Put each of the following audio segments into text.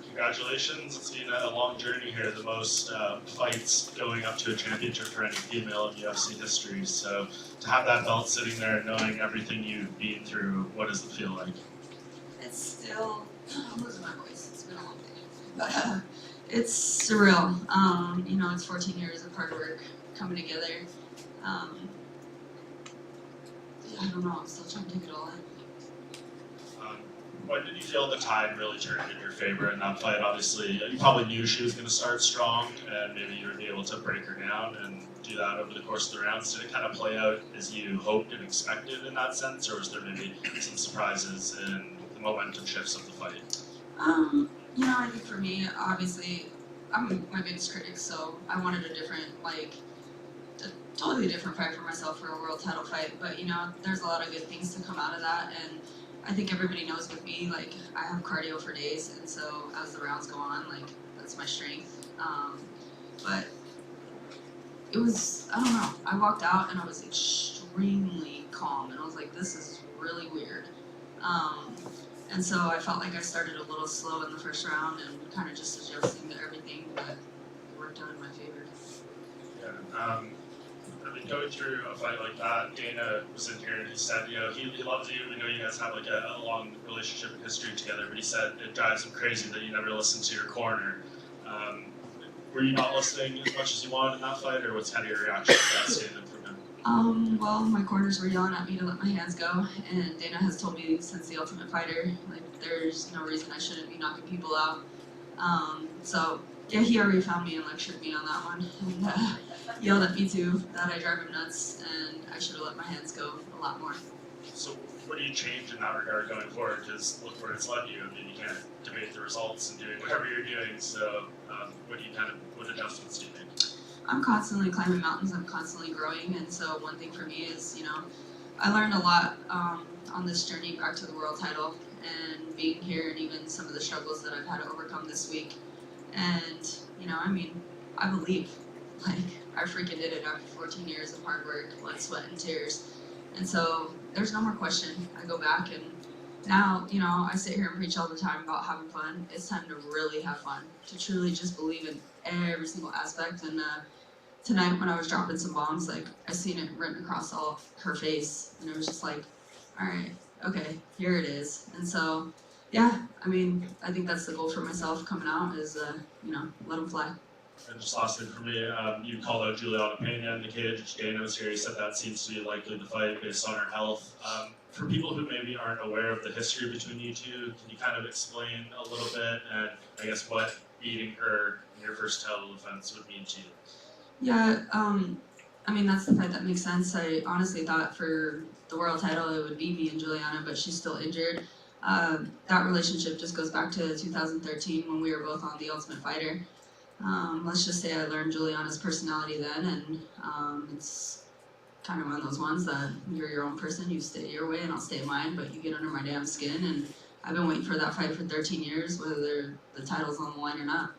Congratulations. It's been a long journey here, the most fights going up to a championship for any female in UFC history. So to have that belt sitting there and knowing everything you've been through, what does it feel like? It's still, I'm losing my voice, it's been a long day. But it's surreal. It's 14 years of hard work coming together. I don't know, I'm still trying to take it all in. When did you feel the tide really turned in your favor in that fight? Obviously, you probably knew she was going to start strong, and maybe you would be able to break her down and do that over the course of the rounds. Did it kind of play out as you hoped and expected in that sense, or was there maybe some surprises in the momentum shifts of the fight? I think for me, obviously, I'm my biggest critic, so I wanted a totally different fight for myself for a world title fight. But there's a lot of good things to come out of that, and I think everybody knows with me, like, I have cardio for days, and so as the rounds go on, like, that's my strength. But it was, I don't know, I walked out and I was extremely calm, and I was like, this is really weird. And so I felt like I started a little slow in the first round and kind of just adjusting to everything, but it worked out in my favor. Yeah. Going through a fight like that, Dana was in here and he said, he loves you. We know you guys have like a long relationship and history together, but he said it drives him crazy that you never listen to your corner. Were you not listening as much as you wanted in that fight, or what's kind of your reaction to that statement from him? Well, my corners were yelling at me to let my hands go, and Dana has told me since The Ultimate Fighter, like, there's no reason I shouldn't be knocking people out. So yeah, he already found me and lectured me on that one, and yelled at me too that I drive him nuts and I should have let my hands go a lot more. So what do you change in that regard going forward? Because look where it's led you. I mean, you can't debate the results and doing whatever you're doing. So what adjustments do you make? I'm constantly climbing mountains. I'm constantly growing, and so one thing for me is, I learned a lot on this journey back to the world title and being here, and even some of the struggles that I've had to overcome this week. And I believe, like, I freaking did it after 14 years of hard work, blood, sweat, and tears. And so there's no more question. I go back, and now, I sit here and preach all the time about having fun. It's time to really have fun, to truly just believe in every single aspect. And tonight when I was dropping some bombs, like, I seen it written across all of her face, and it was just like, all right, okay, here it is. And so, yeah, I think that's the goal for myself coming out is, let them fly. And just last thing for me, you called out Juliana Pena in the cage. Dana was here. He said that seems to be likely the fight based on her health. For people who maybe aren't aware of the history between you two, can you kind of explain a little bit, and I guess what beating her in your first title defense would mean to you? Yeah, that's the fight that makes sense. I honestly thought for the world title it would be me and Juliana, but she's still injured. That relationship just goes back to 2013 when we were both on The Ultimate Fighter. Let's just say I learned Juliana's personality then, and it's kind of one of those ones that you're your own person, you stay your way and I'll stay mine, but you get under my damn skin, and I've been waiting for that fight for 13 years, whether the title's on the line or not.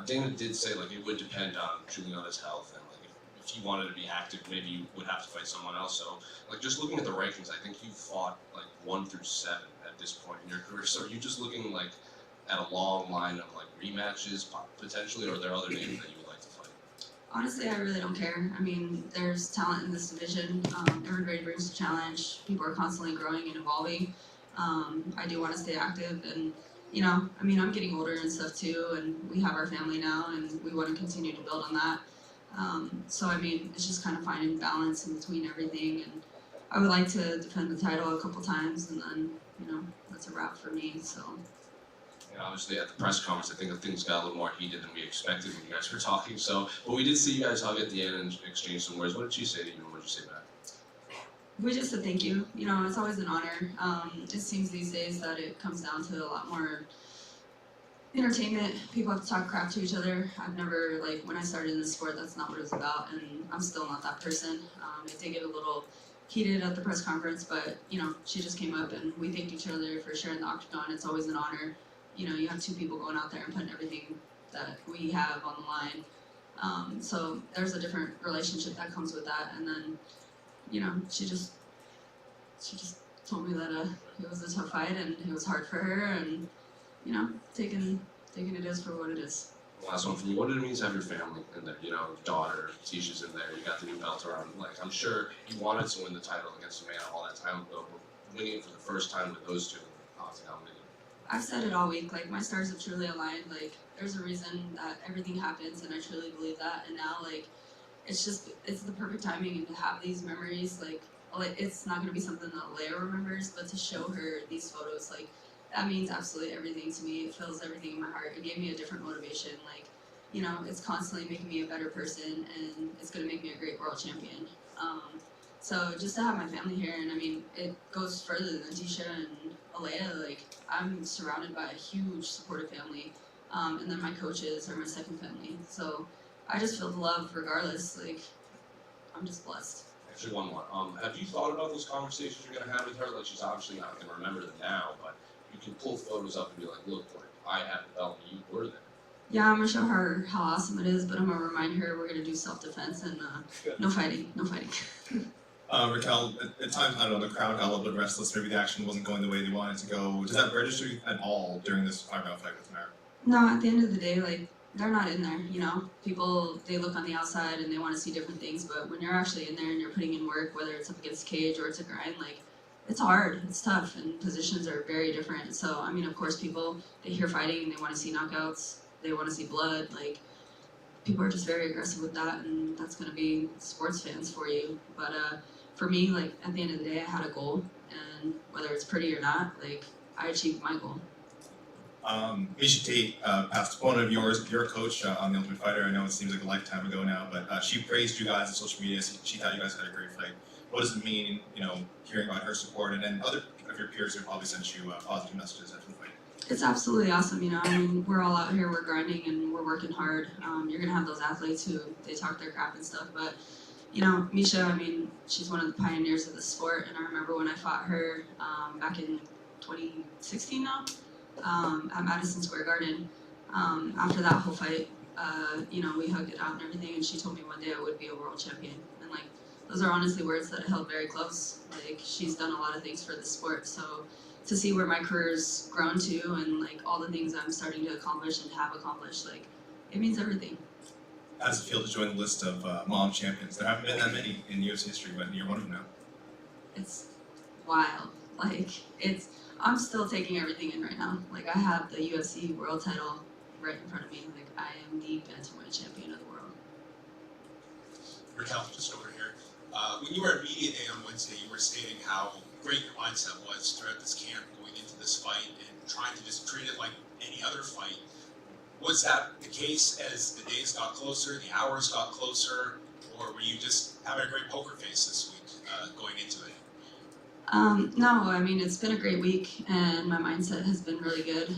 Dana did say, like, it would depend on Juliana's health, and like if you wanted to be active, maybe you would have to fight someone else. So, like, just looking at the rankings, I think you fought like 1 through 7 at this point in your career. So, are you just looking like at a long line of like rematches potentially, or are there other names that you would like to fight? Honestly, I really don't care. There's talent in this division. Everybody brings a challenge. People are constantly growing and evolving. I do want to stay active, and I'm getting older and stuff too, and we have our family now, and we want to continue to build on that. So it's just kind of finding balance in between everything, and I would like to defend the title a couple times, and then, that's a wrap for me, so. Obviously at the press conference, I think things got a little more heated than we expected when you guys were talking. So, but we did see you guys hug at the end and exchange some words. What did she say to you, and what did you say back? We just said thank you. It's always an honor. It seems these days that it comes down to a lot more entertainment. People have to talk crap to each other. I've never, when I started in this sport, that's not what it was about, and I'm still not that person. It did get a little heated at the press conference, but, she just came up and we thanked each other for sharing the octagon. It's always an honor. You have 2 people going out there and putting everything that we have on the line. So there's a different relationship that comes with that, and then, she just told me that it was a tough fight and it was hard for her, and you know, taking it as for what it is. Last one from you. What did it mean to have your family in there? You know, daughter, Tisha's in there. You got the new belt around. Like, I'm sure you wanted to win the title against Amanda all that time ago, but winning it for the first time with those two, octagon winning. I've said it all week. Like, my stars have truly aligned. Like, there's a reason that everything happens, and I truly believe that. And now, like, it's the perfect timing, and to have these memories, like, it's not gonna be something that Leia remembers, but to show her these photos, like, that means absolutely everything to me. It fills everything in my heart. It gave me a different motivation. Like, you know, it's constantly making me a better person, and it's gonna make me a great world champion. So just to have my family here, and I mean, it goes further than Tisha and Alea. Like, I'm surrounded by a huge supportive family, and then my coaches are my second family. So I just feel the love regardless. Like, I'm just blessed. Actually, one more. Have you thought about those conversations you're gonna have with her? Like, she's obviously not gonna remember them now, but you can pull photos up and be like, look, like, I had the belt and you were there. Yeah, I'm gonna show her how awesome it is, but I'm gonna remind her we're gonna do self-defense and no fighting. Raquel, at times, I don't know, the crowd got a little bit restless. Maybe the action wasn't going the way they wanted to go. Does that register at all during this 5-round fight with Mara? No, at the end of the day, like, they're not in there, you know? People, they look on the outside and they want to see different things, but when you're actually in there and you're putting in work, whether it's up against the cage or it's a grind, like, it's hard, it's tough, and positions are very different. So, I mean, of course, people, they hear fighting and they want to see knockouts, they want to see blood, like, people are just very aggressive with that, and that's going to be sports fans for you. But for me, like, at the end of the day, I had a goal, and whether it's pretty or not, like, I achieved my goal. Misha Tate, past opponent of yours, your coach on The Ultimate Fighter. I know it seems like a lifetime ago now, but she praised you guys on social media. She thought you guys had a great fight. What does it mean, you know, hearing about her support, and then other of your peers who probably sent you positive messages after the fight? It's absolutely awesome, you know. I mean, we're all out here, we're grinding and we're working hard. You're gonna have those athletes who they talk their crap and stuff, but you know, Misha, I mean, she's one of the pioneers of the sport, and I remember when I fought her back in 2016 now. At Madison Square Garden. After that whole fight, you know, we hugged it out and everything, and she told me one day I would be a world champion. And like, those are honestly words that I held very close. Like, she's done a lot of things for the sport, so to see where my career's grown to and like all the things I'm starting to accomplish and have accomplished, like, it means everything. How does it feel to join the list of mom champions? There haven't been that many in UFC history, but you're one of them now. It's wild. Like, I'm still taking everything in right now. Like, I have the UFC world title right in front of me. Like, I am the bantamweight champion of the world. Raquel, just over here. When you were at Media Day on Wednesday, you were stating how great your mindset was throughout this camp, going into this fight, and trying to just treat it like any other fight. Was that the case as the days got closer, the hours got closer, or were you just having a great poker face this week going into it? No, I mean, it's been a great week, and my mindset has been really good.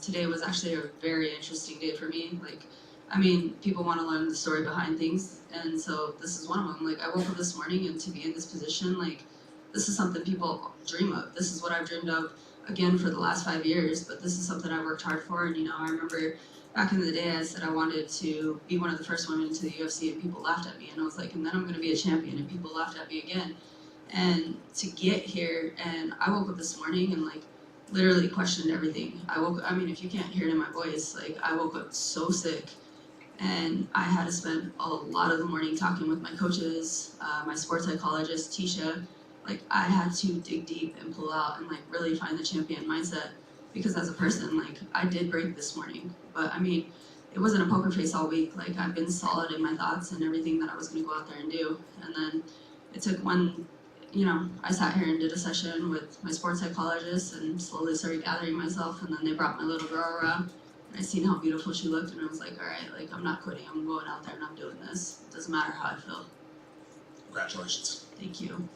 Today was actually a very interesting day for me. Like, I mean, people want to learn the story behind things, and so this is one of them. Like, I woke up this morning, and to be in this position, like, this is something people dream of. This is what I've dreamed of, again, for the last 5 years, but this is something I worked hard for, and, you know, I remember back in the day, I said I wanted to be one of the first women into the UFC, and people laughed at me, and I was like, and then I'm going to be a champion, and people laughed at me again. And to get here, and I woke up this morning and like literally questioned everything. I mean, if you can't hear it in my voice, like, I woke up so sick, and I had to spend a lot of the morning talking with my coaches, my sports psychologist, Tisha. Like, I had to dig deep and pull out and like really find the champion mindset, because as a person, like, I did break this morning, but I mean, it wasn't a poker face all week. Like, I've been solid in my thoughts and everything that I was going to go out there and do. And then it took one, you know, I sat here and did a session with my sports psychologist and slowly started gathering myself, and then they brought my little girl around, and I seen how beautiful she looked, and I was like, all right, like, I'm not quitting, I'm going out there and I'm doing this. It doesn't matter how I feel. Congratulations. Thank you.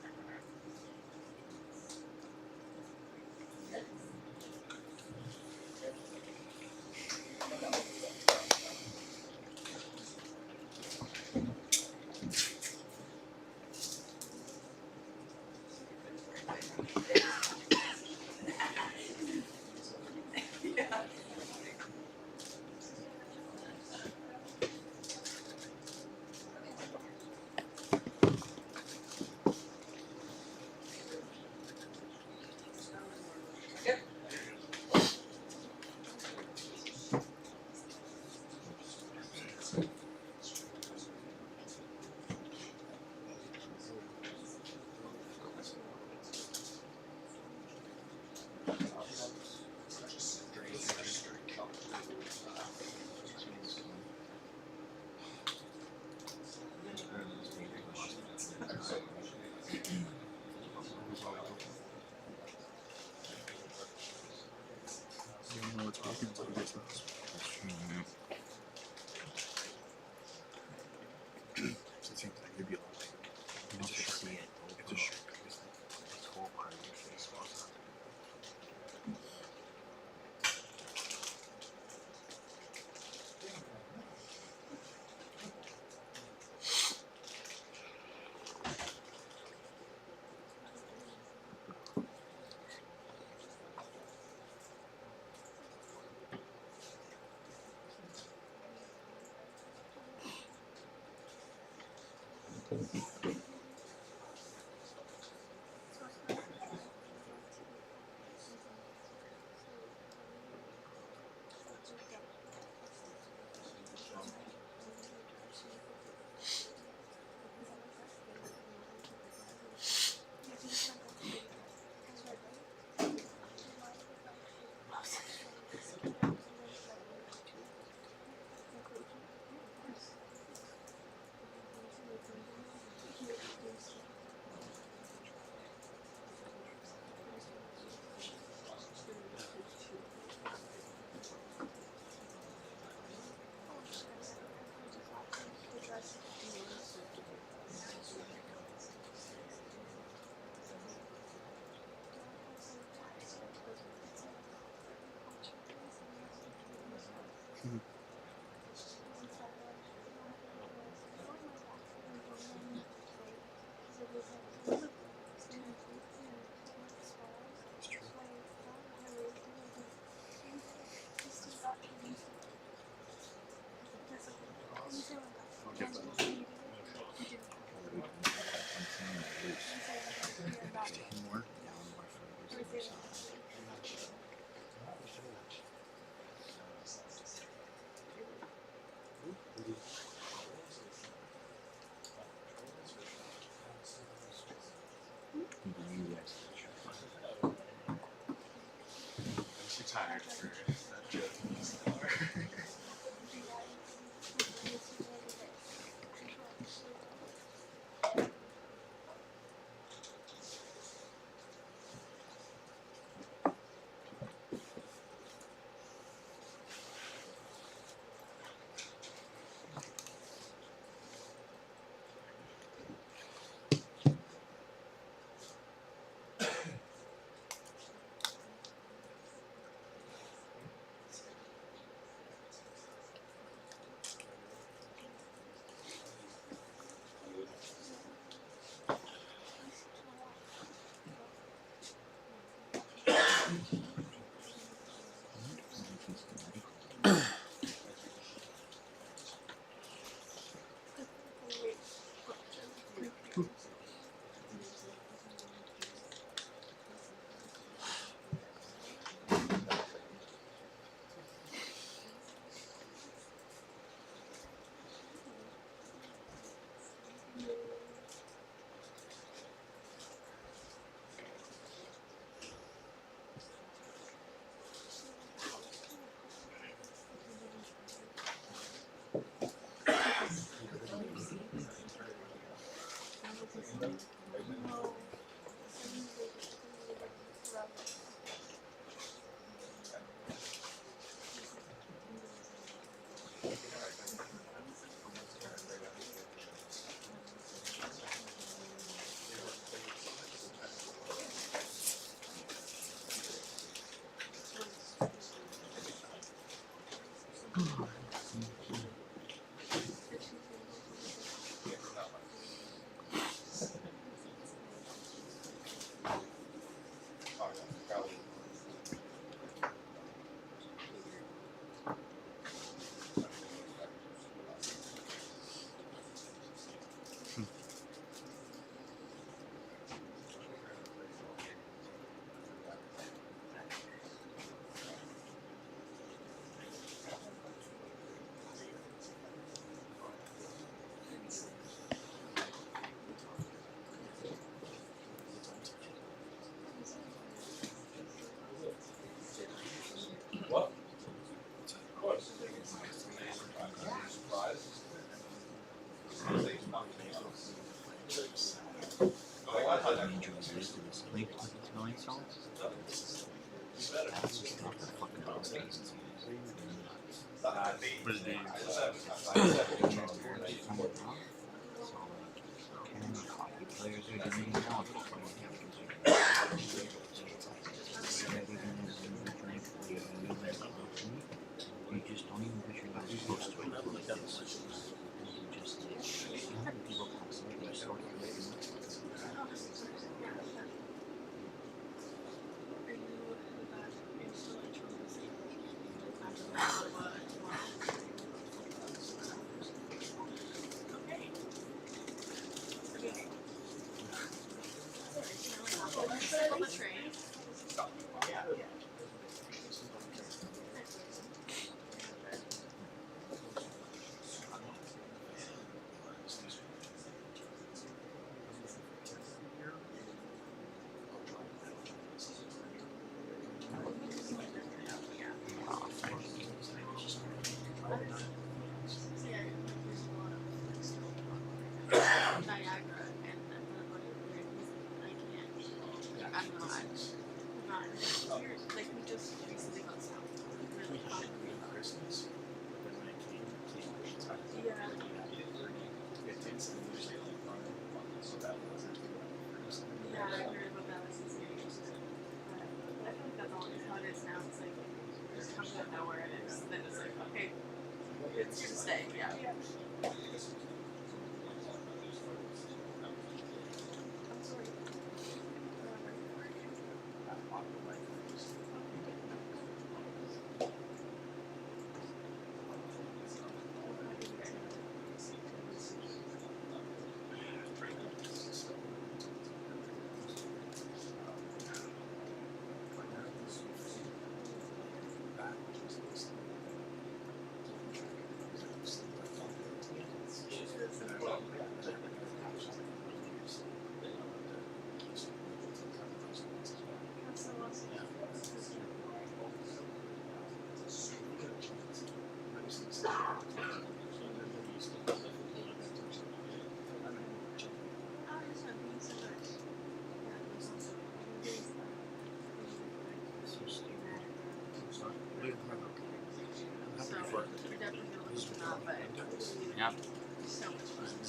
too tired for that joke.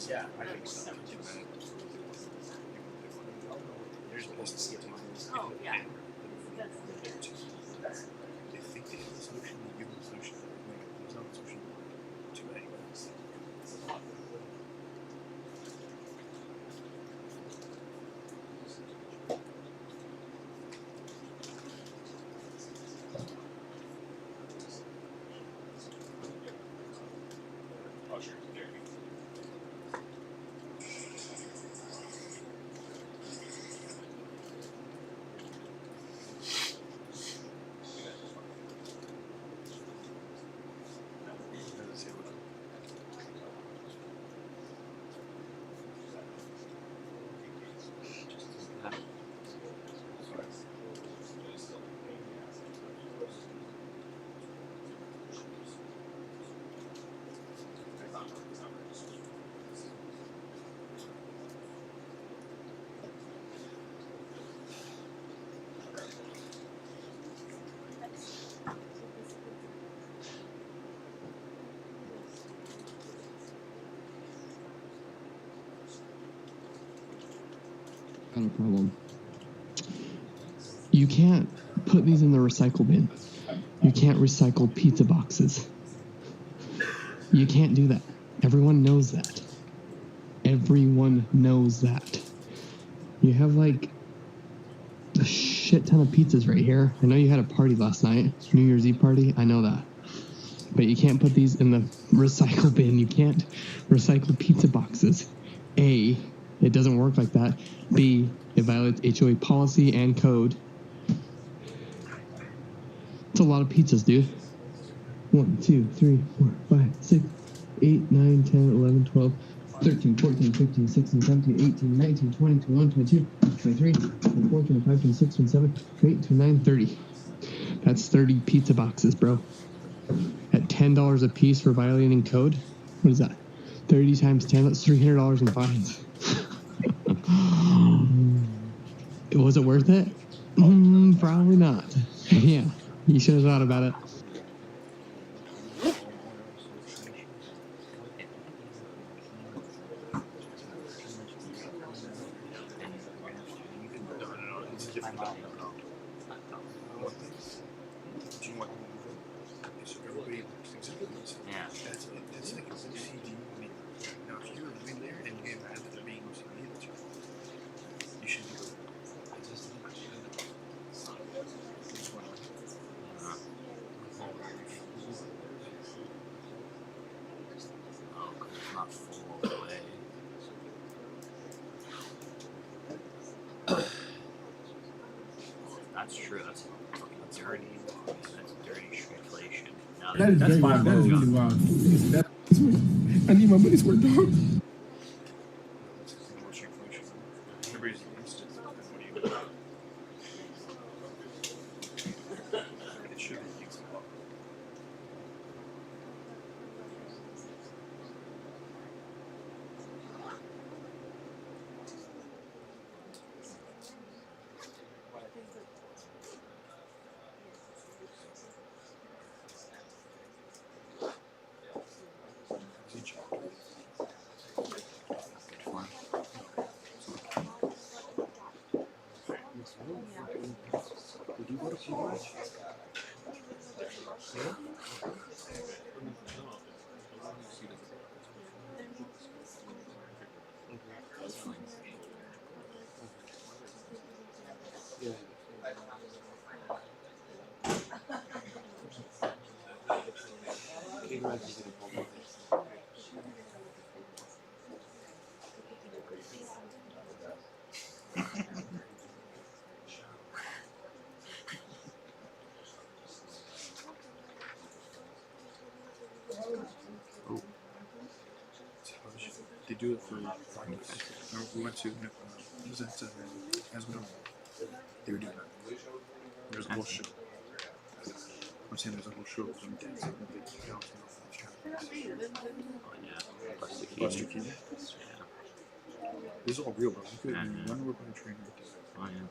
Yeah, I think so. There's business. Oh, yeah. They think they have the solution, they give them the solution. There's no solution to anyone. Got a problem. You can't put these in the recycle bin. You can't recycle pizza boxes. You can't do that. Everyone knows that. Everyone knows that. You have like a shit ton of pizzas right here. I know you had a party last night, New Year's Eve party. I know that. But you can't put these in the recycle bin. You can't recycle pizza boxes. A, it doesn't work like that. B, it violates HOA policy and code. It's a lot of pizzas, dude. 1, 2, 3, 4, 5, 6, 8, 9, 10, 11, 12, 13, 14, 15, 16, 17, 18, 19, 20, 21, 22, 23, 24, 25, 26, 27, 28, 29, 30. That's 30 pizza boxes, bro. At $10 a piece for violating code? What is that? 30 times 10, that's $300 in fines. Was it worth it? Probably not. Yeah, you should have thought about it. No, it's different. No. Do you want them to move it? Okay, so everybody thinks it moves. Yeah. That's like OCD. Now, if you're in there and you get mad at them being OCD, that's your fault. You should be. Oh, because it's not full all the way. That's true. That's fucking dirty. That's dirty shrinkflation. Now That is that's very fine. wild. That is really wild. I need my money's worth, dog. Everybody's against it. What do you do? It should be used a lot. Did you go to college? They do it for practice. We went to, was that Asmodon? They were doing that. There's a whole show. I'm saying there's a whole show of them dancing with the girls and Oh yeah. Buster Keaton. Yeah. This is all real, bro. You could Yeah, yeah. run over by a train right there. Oh yeah.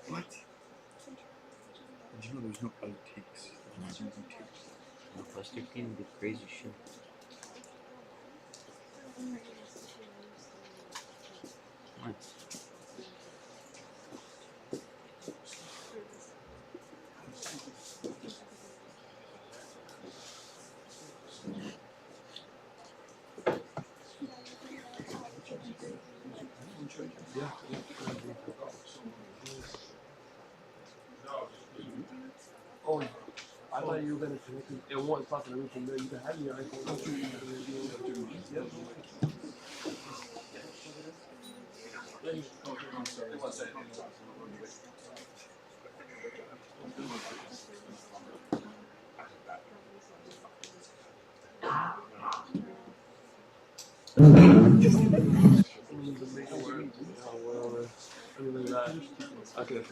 What? Did you know there's no outtakes? There's no takes. No, Buster Keaton did crazy shit. What? Oh, I thought you were gonna connect it. It won't talk to everything there. You can have your iPhone. Yep. Okay.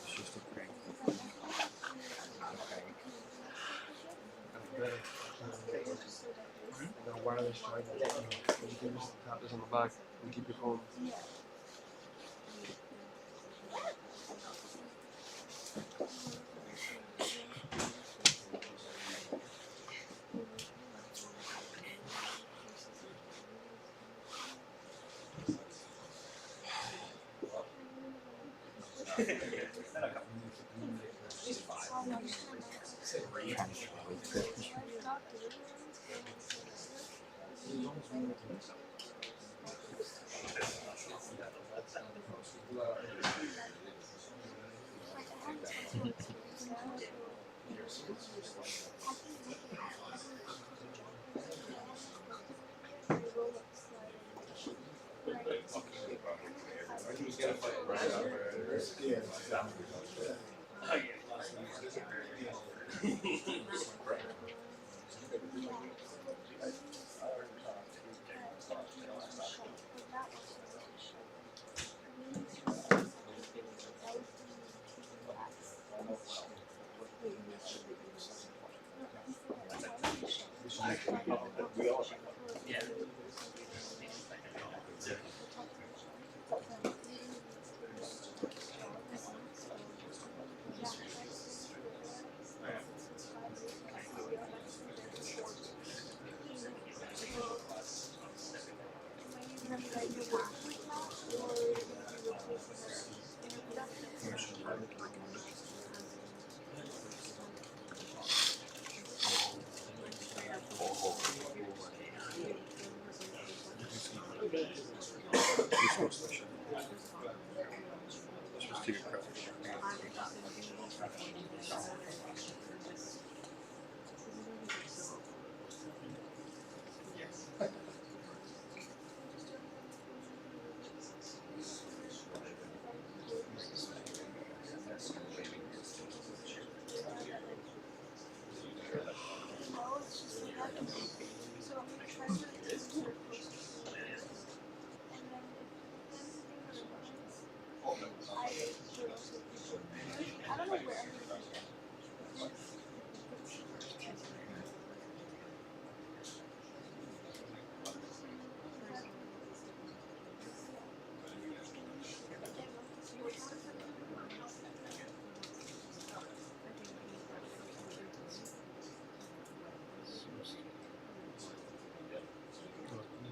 It's just a prank. The wireless charger. You can just tap this on the back and keep your phone.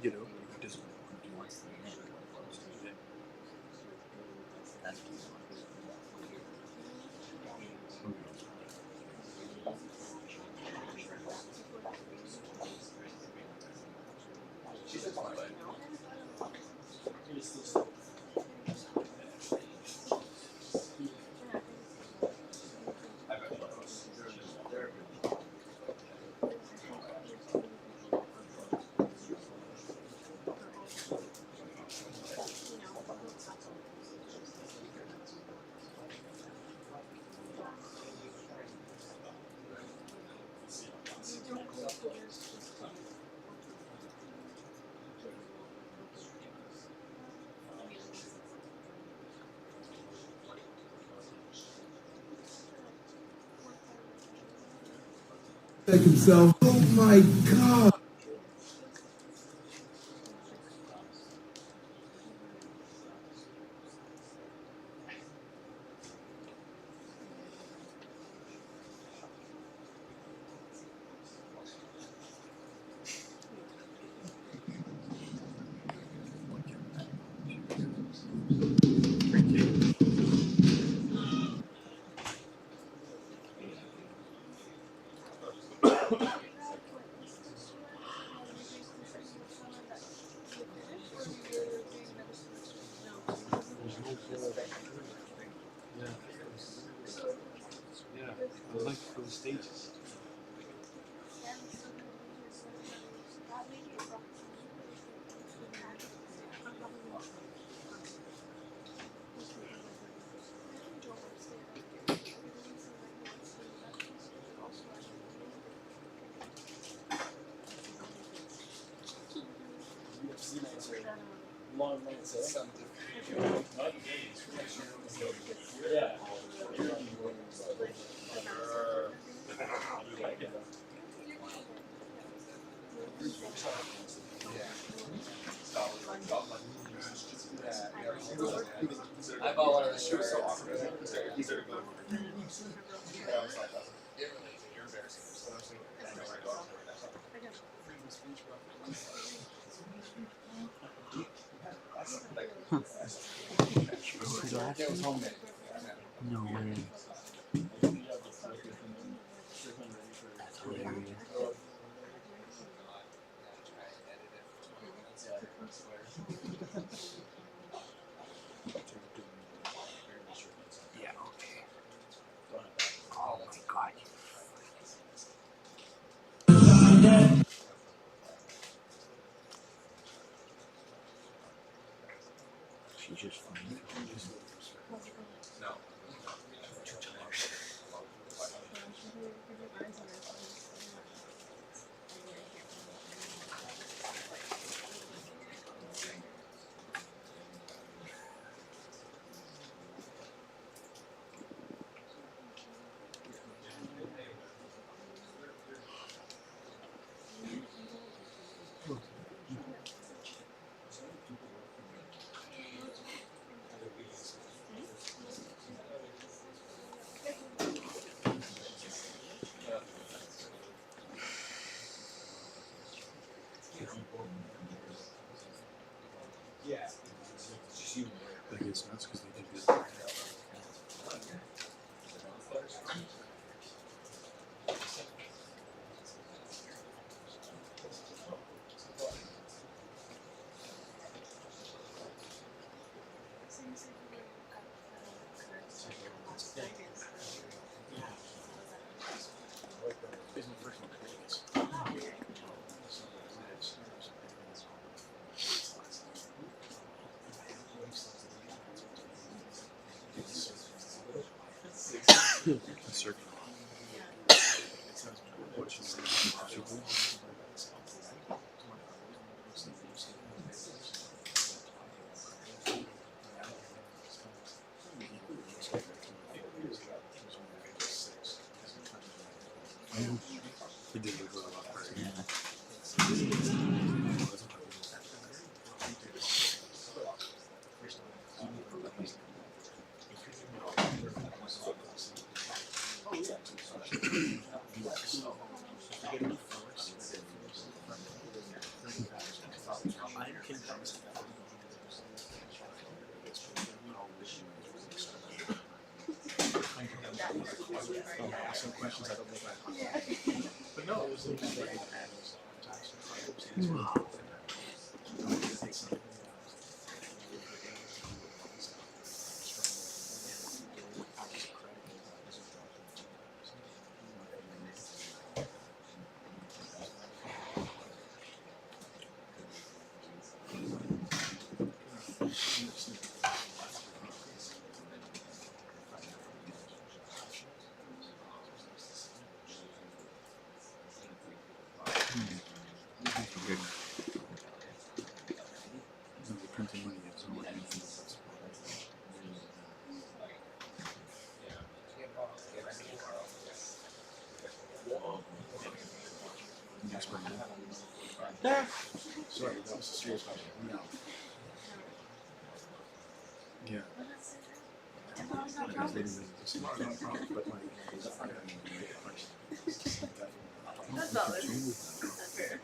You know, he doesn't. Himself. Oh my God. Yeah, I was like for the stages. UFC nights are long nights, eh? Yeah. I bought one of the shoes so often. It was homemade. No way. That's hilarious. Yeah, okay. Oh my god. She's just funny. No. Like it's nuts because they did this. It's my first one. A circuit. He did look a lot better. Some questions I don't know about. But no, it was printing money. It's not anything. Sorry, that was a serious question. No. Yeah. Because they didn't really listen to me, but like, That's all. That's fair.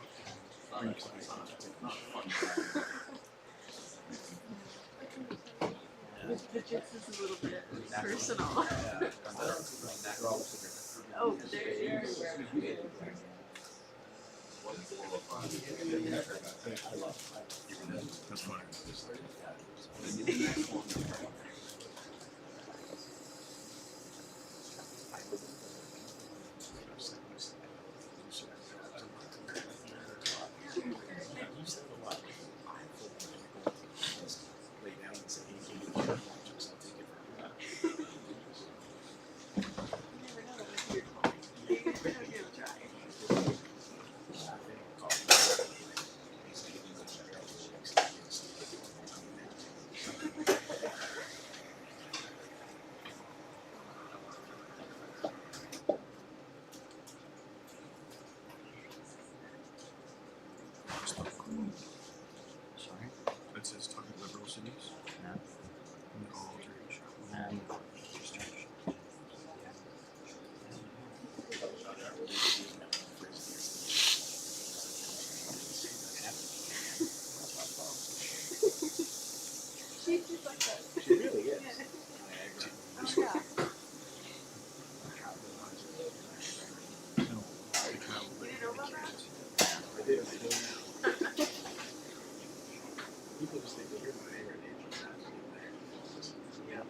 The jigs is a little bit personal. Oh, they're everywhere. That's fine. Sorry? It says talking liberal cities. No. No alteration. She's just like that. She really is. Oh, yeah. You didn't know about that? I did. People just think that you're my favorite age. Yeah.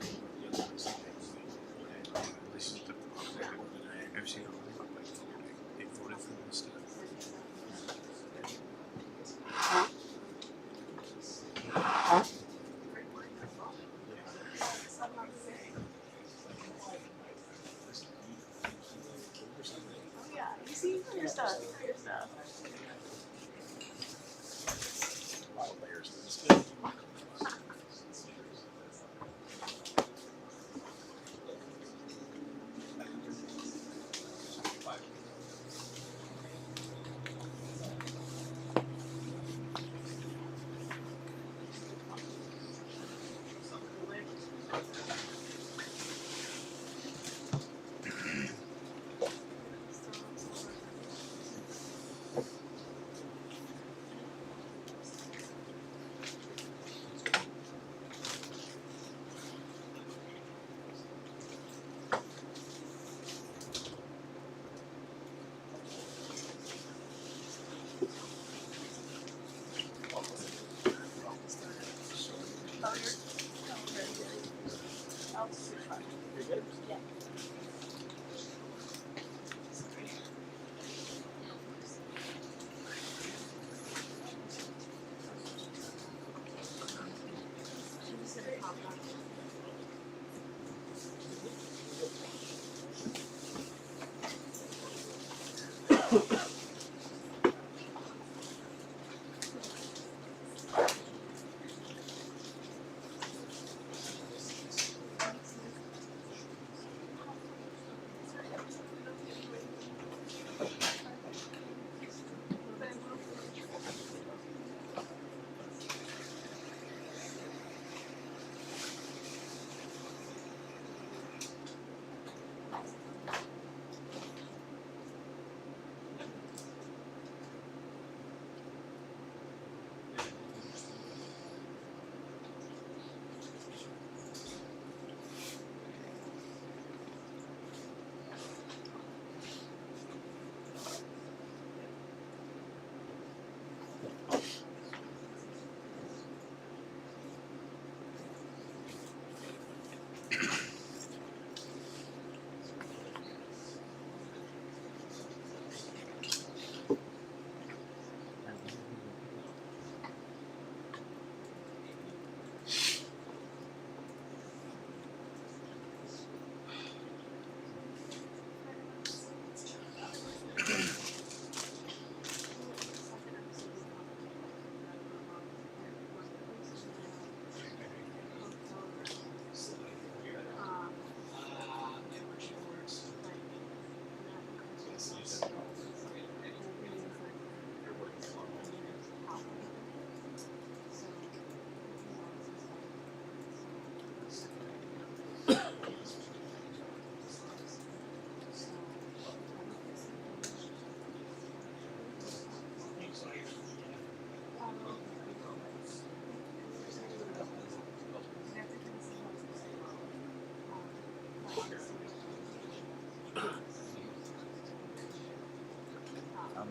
This is the I've seen a lot of they voted for this stuff. Oh, yeah. You see your stuff. Your stuff.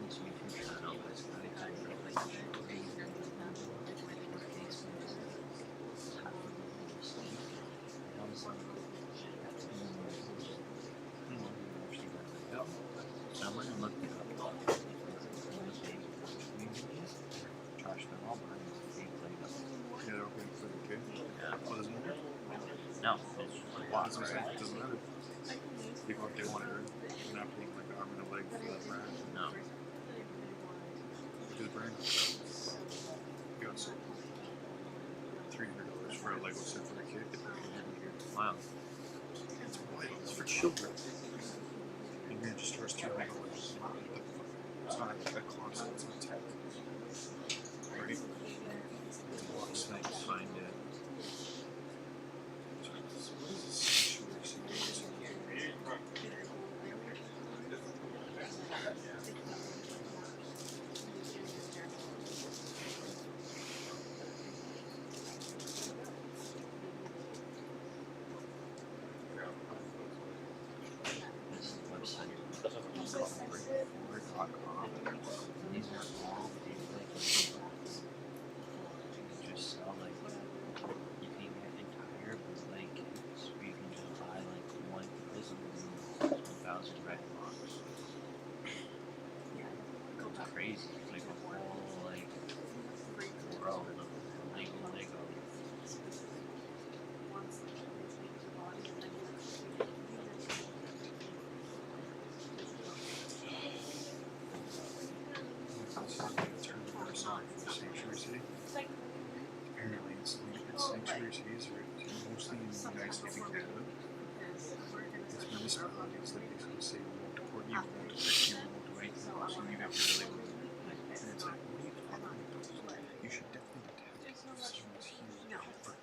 this YouTube channel, this guy had no like crazy and I was like, that's the one where she got let go. So I went and looked it up. Josh, they're all mine. Fake Lego. Yeah, they're okay for the kid. Yeah. Oh, doesn't matter. No, it's just like wow. Doesn't matter. Doesn't matter. Even if they want it, they're not paying like arm and a leg for the brand. No. Look at the brand. You got so $300 for a Lego set for a kid. Wow. It's wild. It's for children. And you're just charged $200. It's not a cost. It's not tech. Right? Let's find it. What is this sanctuary series? This website. Breakford.com. These are all fake Lego. You just sell like you can get entire bootleg kits, or you can just buy like one prison 1,000 red box. It's crazy. It's like a whole like world of Lego. Sanctuary City. Apparently, it's sanctuary cities are mostly in the United States and Canada. It's municipalities that basically say we won't deport you, we won't protect you, we won't do anything else, and you have to really live. And it's like, what are you talking about? You should definitely attack someone's here for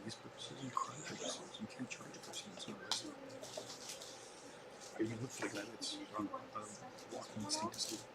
these purposes and crime purposes. You can't charge a person that's not arrested. Are you gonna look for the guy that's walking the state to school?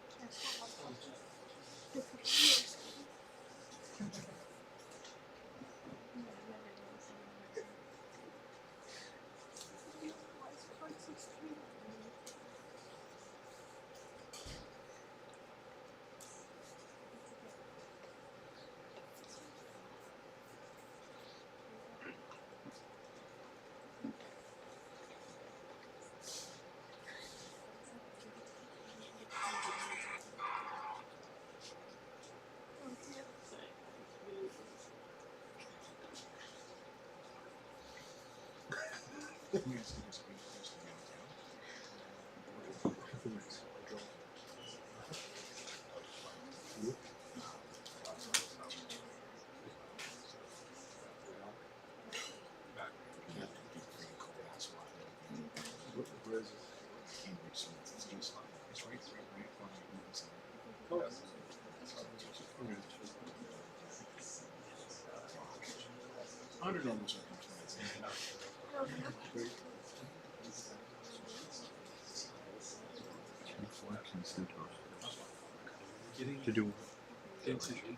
Under normal circumstances. To do incision.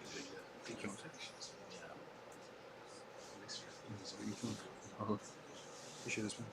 Oh, you share this one?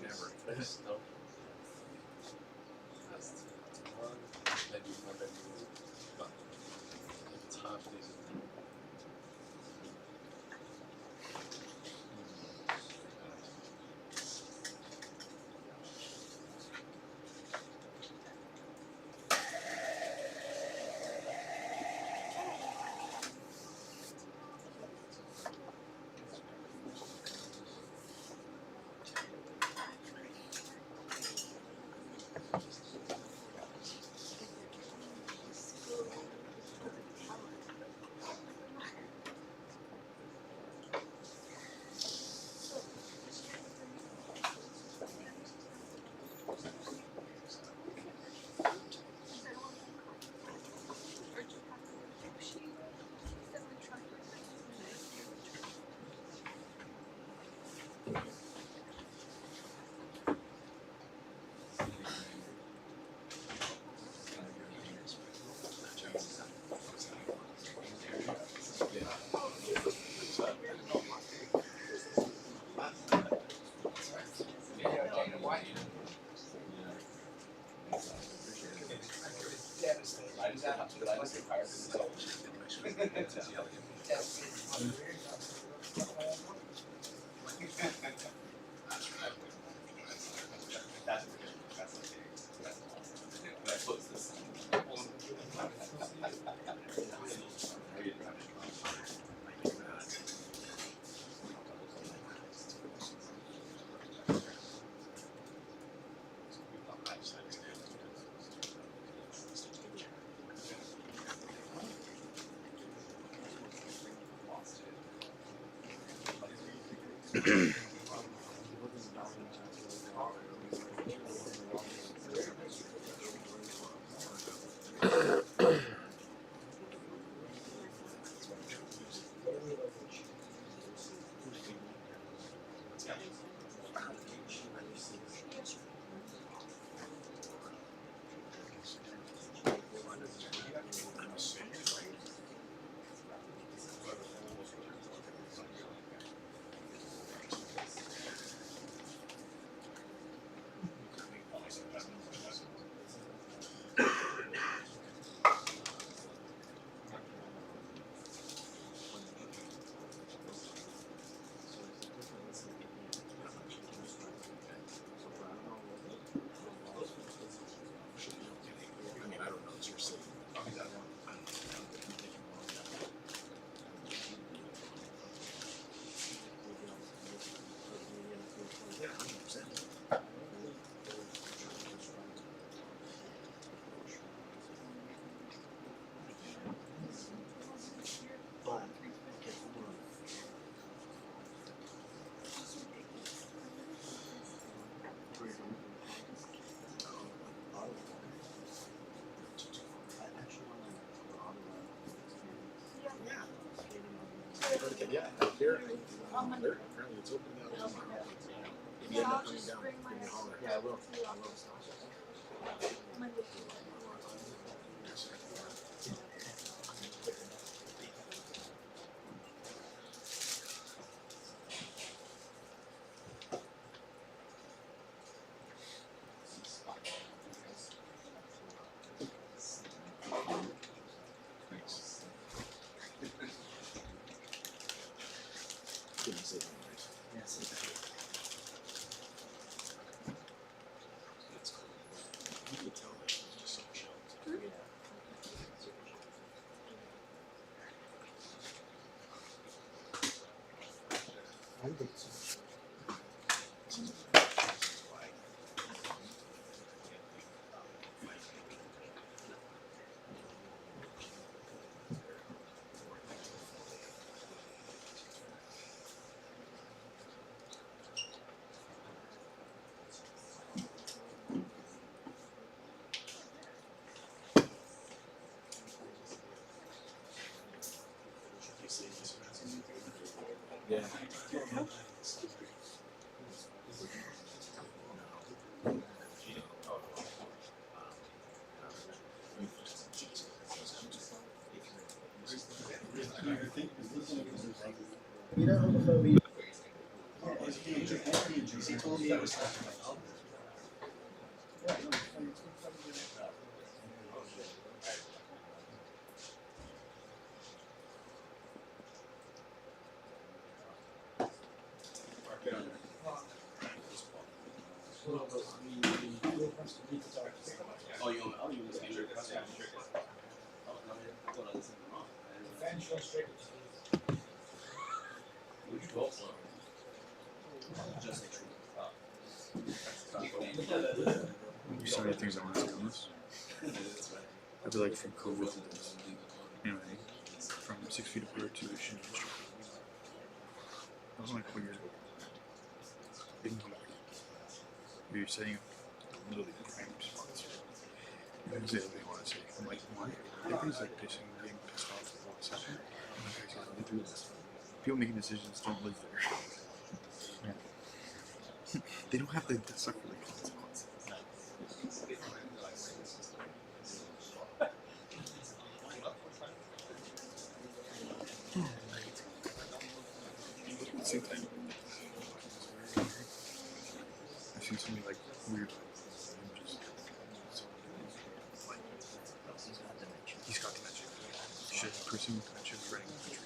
Never. No. Maybe one baby. But it's hard for these. Yeah, here, apparently it's opening out tomorrow. If you end up coming down, give me a holler. Yeah, I will. Give me a second. Yes. You can tell that she's just so chilled. Yeah. I think so. Yeah. You know, He told me that was Oh, you want to your press You saw any things I want to say on this? I feel like from COVID to this, anyway, from 6 feet apart to Asian industry. That was only a couple years ago. They can come back. You're setting up literally prime spots. You can say what they want to say. I'm like, why? Everybody's like pissing, getting pissed off at what's happening. I'm like, guys, you do this. People making decisions don't live there. Yeah. They don't have to suffer the consequences. At the same time, I've seen so many like weird images. Like, he's got dementia. Shit, a person with dementia is running the country.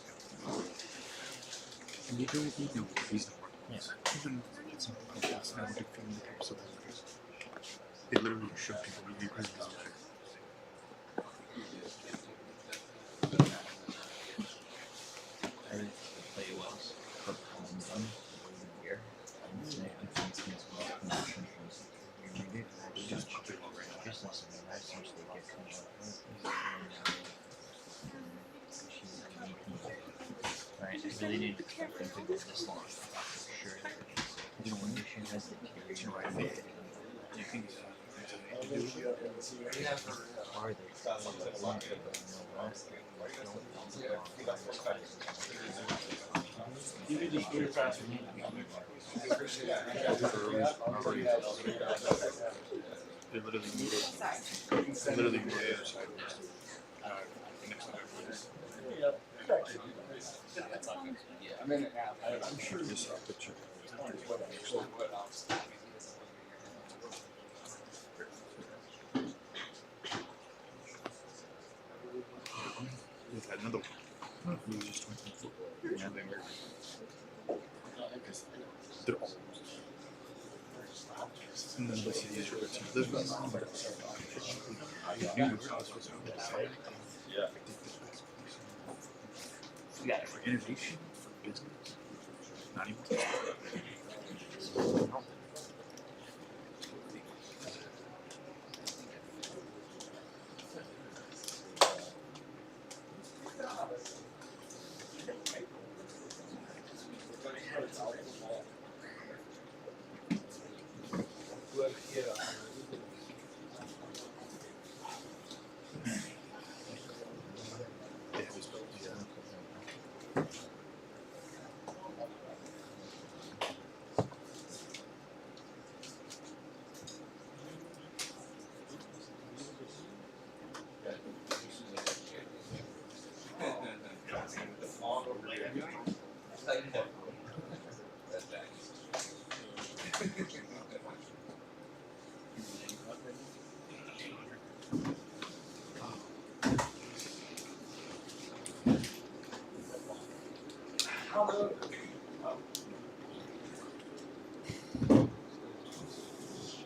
And you don't know he's the one. Yes. Even it's not a podcast now, big film the types of videos. They literally show people you guys doesn't matter. Right, I really didn't expect them to go this long. For sure. You know what? Condition has deteriorated. You know what I think? Do you think it's Are they? A lot of people know what. You could just do it faster. They literally moved it. They literally moved the other side. Next to I'm sure this is a picture. We've had another one. He was just 24. Yeah, they were. They're all. And then the city is rich. There's not yeah. Yeah, for innovation, for business, not even.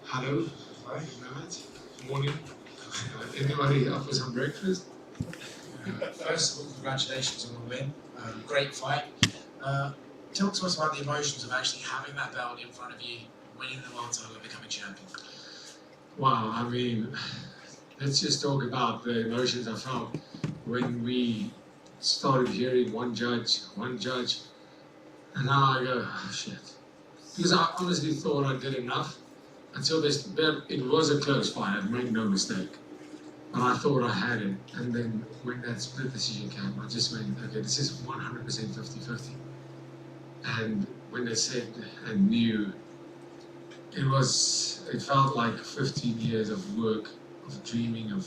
Hello, hi, Mehmet. Morning. Anybody up for some breakfast? First of all, congratulations on the win. Great fight. Talk to us about the emotions of actually having that belt in front of you, winning the world title and becoming champion. Wow, I mean, let's just talk about the emotions I felt when we started hearing one judge, and now I go, oh shit. Because I honestly thought I did enough until this, it was a close fight, I've made no mistake. And I thought I had it, and then when that split decision came, I just went, okay, this is 100% 50-50. And when they said and knew, it felt like 15 years of work, of dreaming, of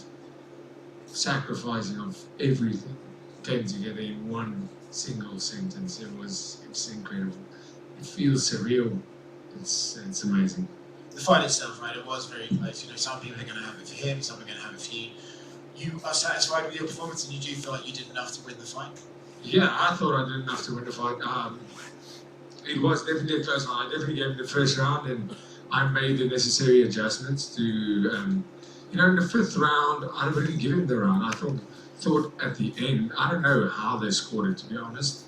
sacrificing, of everything came together in one single sentence. It's incredible. it feels surreal. It's amazing. The fight itself, right? It was very close. You know, some people are going to have it for him, some are going to have it for you. You are satisfied with your performance, and you do feel like you did enough to win the fight. Yeah, I thought I did enough to win the fight. It was definitely a close fight. I definitely gave him the first round, and I made the necessary adjustments to, you know, in the fifth round, I didn't really give him the round. I thought at the end, I don't know how they scored it, to be honest.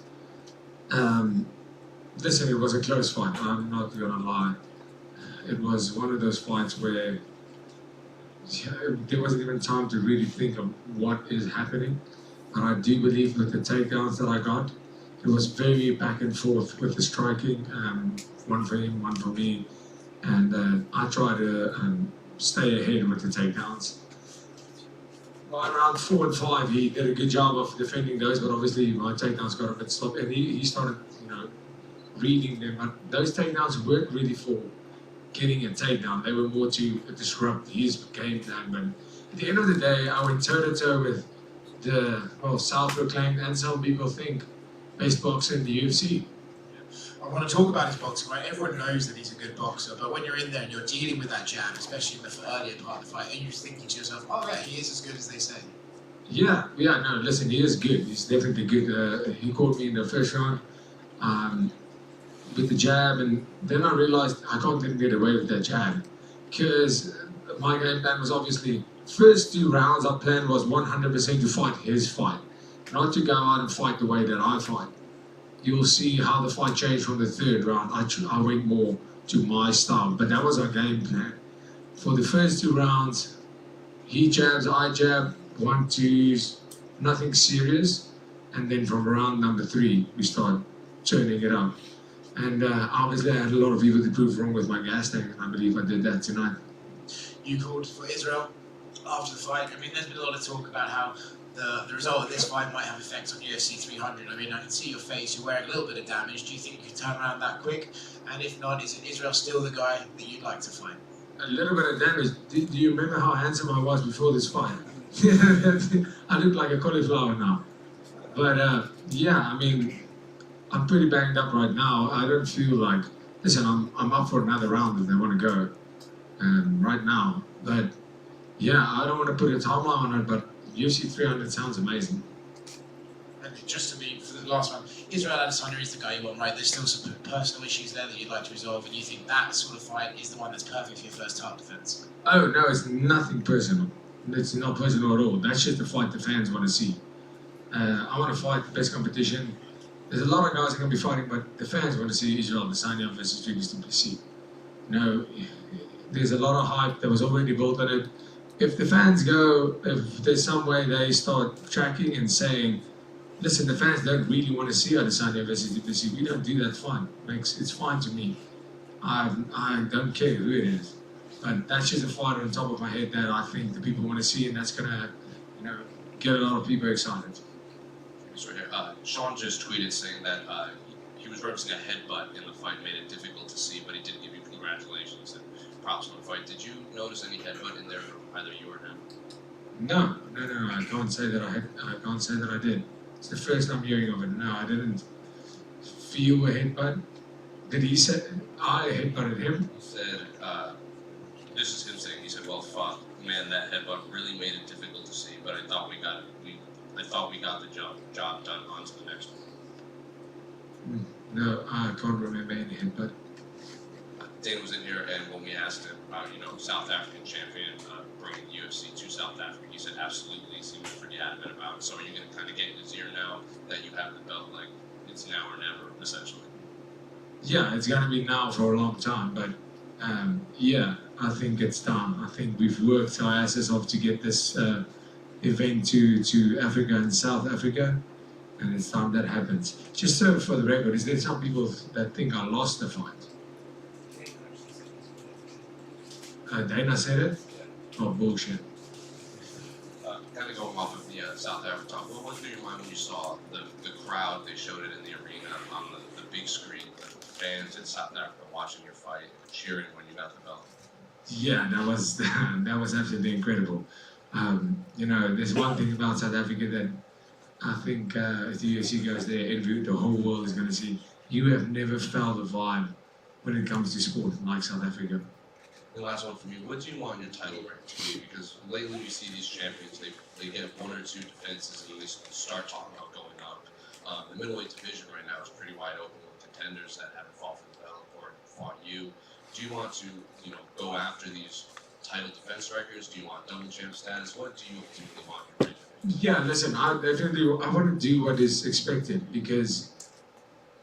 Listen, it was a close fight. I'm not gonna lie. It was one of those fights where there wasn't even time to really think of what is happening. But I do believe with the takedowns that I got, it was very back and forth with the striking, one for him, one for me. And I tried to stay ahead with the takedowns. By round 4 and 5, he did a good job of defending those, but obviously my takedowns got a bit sloppy, and he started, you know, reading them. But those takedowns weren't really for getting a takedown; they were more to disrupt his game plan. But at the end of the day, I went toe-to-toe with the self-proclaimed, and some people think, best boxer in the UFC. I want to talk about his boxing, right? Everyone knows that he's a good boxer, but when you're in there and you're dealing with that jab, especially in the earlier part of the fight, are you thinking to yourself, oh yeah, he is as good as they say? Yeah, no, listen, he is good. He's definitely good. He caught me in the first round with the jab, and then I realized I can't let him get away with that jab, because my game plan was obviously, first 2 rounds our plan was 100% to fight his fight, not to go out and fight the way that I fight. You'll see how the fight changed from the 3rd round. I went more to my style, but that was our game plan. For the first 2 rounds, he jabs, I jab, 1, 2s, nothing serious. And then from round number 3, we start turning it up. And obviously I had a lot of people to prove wrong with my gas tank, and I believe I did that tonight. You called for Israel after the fight. I mean, there's been a lot of talk about how the result of this fight might have effects on UFC 300. I mean, I can see your face, you're wearing a little bit of damage. Do you think you can turn around that quick? And if not, is Israel still the guy that you'd like to fight? A little bit of damage. Do you remember how handsome I was before this fight? I look like a cauliflower now. But yeah, I mean, I'm pretty banged up right now. I don't feel like, listen, I'm up for another round if they want to go right now. But yeah, I don't want to put a timeline on it, but UFC 300 sounds amazing. And just to be, for the last one, Israel Adesanya is the guy you want, right? There's still some personal issues there that you'd like to resolve, and you think that sort of fight is the one that's perfect for your first title defense? Oh, no, it's nothing personal. It's not personal at all. That's just the fight the fans want to see. I want to fight the best competition. There's a lot of guys that are going to be fighting, but the fans want to see Israel Adesanya versus Dricus du Plessis. You know, there's a lot of hype that was already built on it. If the fans go, if there's some way they start tracking and saying, listen, the fans don't really want to see Adesanya versus du Plessis, we don't do that fine. It's fine to me. I don't care who it is. But that's just a fight on top of my head that I think the people want to see, and that's going to, you know, get a lot of people excited. So here, Sean just tweeted saying that he was referencing a headbutt in the fight, made it difficult to see, but he did give you congratulations and props on the fight. Did you notice any headbutt in there from either you or him? No, I can't say that I can't say that I did. It's the first I'm hearing of it. No, I didn't feel a headbutt. Did he say I headbutted him? He said, this is him saying, he said, well, fuck, man, that headbutt really made it difficult to see, but I thought we got the job done. On to the next one. No, I can't remember any headbutt. Dane was in here, and when we asked him about, you know, South African champion bringing UFC to South Africa, he said absolutely. He seemed pretty adamant about it. So are you going to kind of get in his ear now that you have the belt, like it's now or never, essentially? Yeah, it's going to be now for a long time, but yeah, I think it's time. I think we've worked our asses off to get this event to Africa and South Africa, and it's time that happens. Just so for the record, is there some people that think I lost the fight? Dana said it? Oh, bullshit. Kind of going off of the South Africa talk, what went through your mind when you saw the crowd? They showed it in the arena on the big screen, the fans in South Africa watching your fight, cheering when you got the belt. Yeah, that was absolutely incredible. You know, there's one thing about South Africa that I think if the UFC goes there, the whole world is going to see. you have never felt a vibe when it comes to sport like South Africa. The last one from you. What do you want your title rank to be? Because lately we see these champions, they get one or two defenses and they start talking about going up. The middleweight division right now is pretty wide open with contenders that haven't fought for the belt or fought you. Do you want to, go after these title defense records? Do you want double champ status? What do you ultimately want your rank to be? Yeah, listen, I want to do what is expected because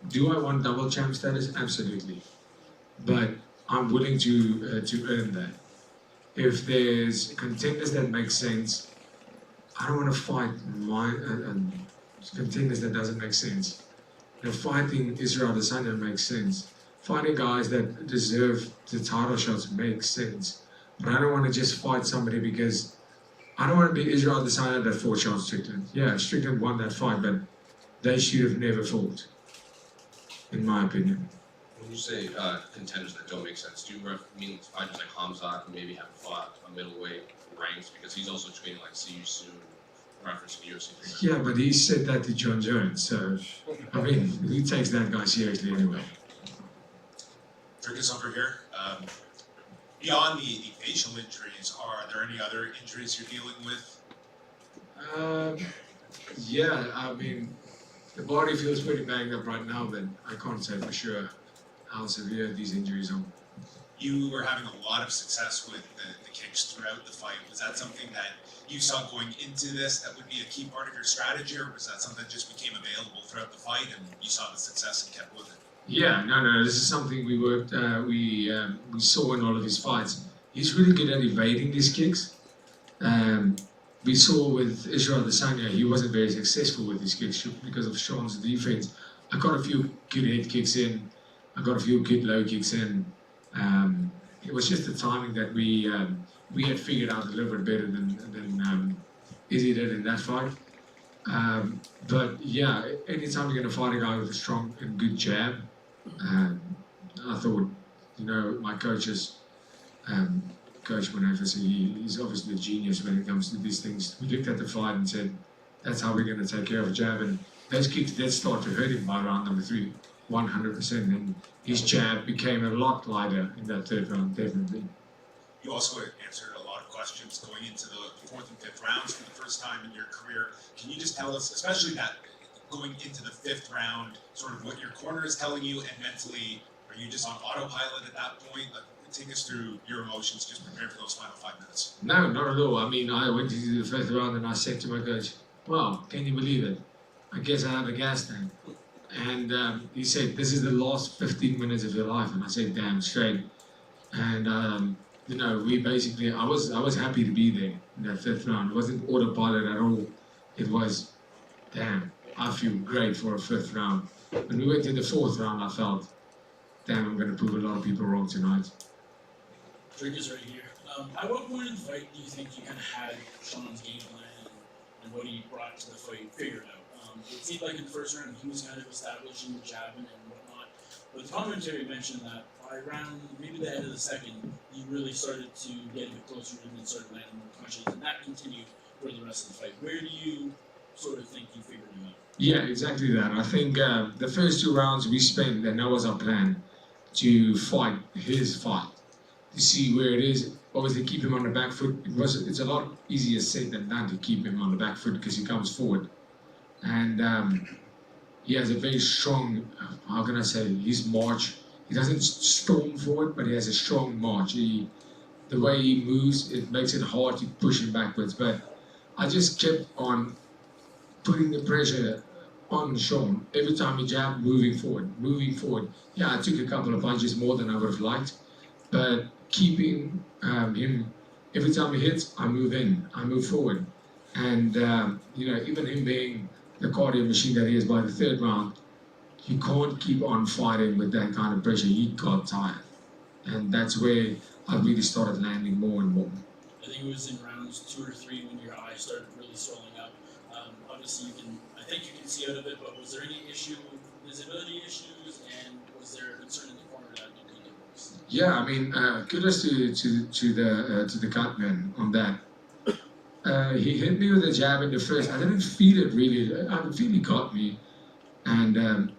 do I want double champ status? Absolutely. But I'm willing to earn that. If there's contenders that make sense, I don't want to fight contenders that doesn't make sense. Fighting Israel Adesanya makes sense. Fighting guys that deserve the title shots makes sense. But I don't want to just fight somebody because I don't want to be Israel Adesanya that fought Sean Strickland. Yeah, Strickland won that fight, but they should have never fought, in my opinion. When you say contenders that don't make sense, do you mean fighters like Hamzat who maybe haven't fought a middleweight ranked because he's also training like see you soon, referencing UFC? Yeah, but he said that to John Jones, so I mean, who takes that guy seriously anyway? Fergus over here. Beyond the facial injuries, are there any other injuries you're dealing with? Yeah, I mean, the body feels pretty banged up right now, but I can't say for sure how severe these injuries are. You were having a lot of success with the kicks throughout the fight. Was that something that you saw going into this that would be a key part of your strategy, or was that something that just became available throughout the fight and you saw the success and kept with it? Yeah, no, this is something we worked, we saw in all of his fights. He's really good at evading these kicks. We saw with Israel Adesanya, he wasn't very successful with his kicks because of Sean's defense. I got a few good head kicks in, I got a few good low kicks in. It was just the timing that we had figured out a little bit better than Izzy did in that fight. But yeah, anytime you're going to fight a guy with a strong and good jab, I thought, my coaches, Coach Manafis, he's obviously a genius when it comes to these things. We looked at the fight and said, that's how we're going to take care of a jab. And those kicks did start to hurt him by round number 3, 100%. And his jab became a lot lighter in that third round, definitely. You also answered a lot of questions going into the 4th and 5th rounds for the first time in your career. Can you just tell us, especially that going into the 5th round, sort of what your corner is telling you, and mentally, are you just on autopilot at that point? Like, take us through your emotions, just prepare for those final 5 minutes. No, not at all. I mean, I went into the 5th round and I said to my coach, well, can you believe it? I guess I have a gas tank. And he said, this is the last 15 minutes of your life. And I said, damn straight. And, we basically, I was happy to be there in that 5th round. It wasn't autopilot at all. It was, damn, I feel great for a 5th round. When we went to the 4th round, I felt, damn, I'm going to prove a lot of people wrong tonight. Drake is right here. At what point in the fight do you think you kind of had Sean's game plan and what he brought to the fight figured out? It seemed like in the first round he was kind of establishing the jabbing and whatnot, but the commentary mentioned that by round, maybe the end of the 2nd, he really started to get a bit closer and then started landing more punches, and that continued for the rest of the fight. Where do you sort of think you figured him out? Yeah, exactly that. I think the first 2 rounds we spent, and that was our plan, to fight his fight, to see where it is. Obviously, keep him on the back foot. It's a lot easier said than done to keep him on the back foot because he comes forward. And he has a very strong, how can I say, his march. He doesn't storm forward, but he has a strong march. The way he moves, it makes it hard to push him backwards. But I just kept on putting the pressure on Sean every time he jabbed, moving forward. Yeah, I took a couple of punches more than I would have liked, but keeping him, every time he hits, I move in, I move forward. And, even him being the cardio machine that he is by the 3rd round, you can't keep on fighting with that kind of pressure. He got tired. And that's where I really started landing more and more. I think it was in rounds 2 or 3 when your eyes started really swelling up. Obviously, I think you can see out of it, but was there any issue, visibility issues, and was there a concern in the corner that you couldn't get worse? Yeah, I mean, kudos to the cutman on that. He hit me with a jab in the first. I didn't feel it really. I feel he got me, and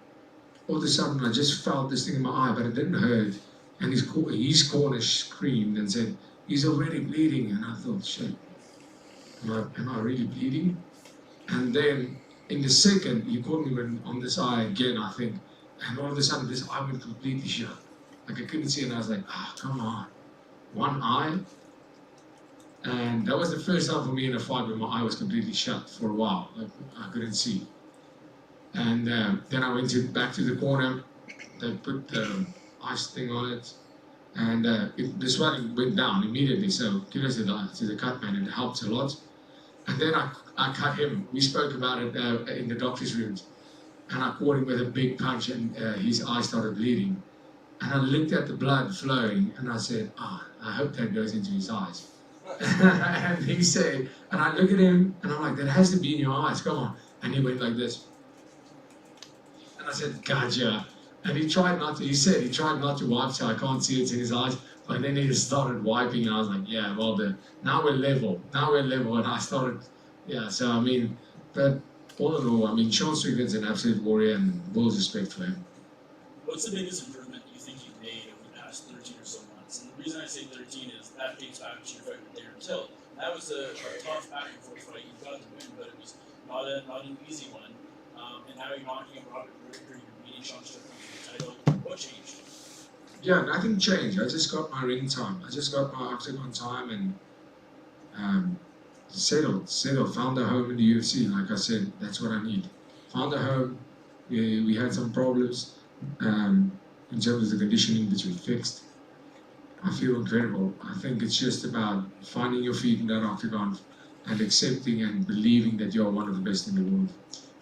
all of a sudden I just felt this thing in my eye, but it didn't hurt. And his corner screamed and said, "He's already bleeding." And I thought, shit, am I really bleeding? And then in the second, he caught me on this eye again, I think. And all of a sudden, this eye went completely shut. Like I couldn't see, and I was like, come on, one eye? And that was the first time for me in a fight where my eye was completely shut for a while. Like I couldn't see. And then I went back to the corner. They put the ice thing on it, and the swelling went down immediately. So kudos to the cut man, it helped a lot. And then I cut him. We spoke about it in the doctor's rooms, and I caught him with a big punch, and his eye started bleeding. And I looked at the blood flowing, and I said, I hope that goes into his eyes. And he said, and I look at him, and I'm like, that has to be in your eyes, come on. And he went like this. And I said, gotcha. And he tried not to wipe, so I can't see it in his eyes. But then he just started wiping, and I was like, yeah, well, now we're level. And I started, so I mean, but all in all, I mean, Sean Strickland's an absolute warrior, and world respect for him. What's the biggest improvement you think you've made over the past 13 or so months? And the reason I say 13 is that dates back to your fight with Darren Till. That was a tough back and forth fight. You got the win, but it was not an easy one. And now you're knocking out Robert Whittaker, you're beating Sean Strickland for the title. What changed? Yeah, nothing changed. I just got my ring time. I just got my octagon time, and settled. Found a home in the UFC. Like I said, that's what I need. Found a home. We had some problems in terms of the conditioning, which we fixed. I feel incredible. I think it's just about finding your feet in that octagon and accepting and believing that you're one of the best in the world.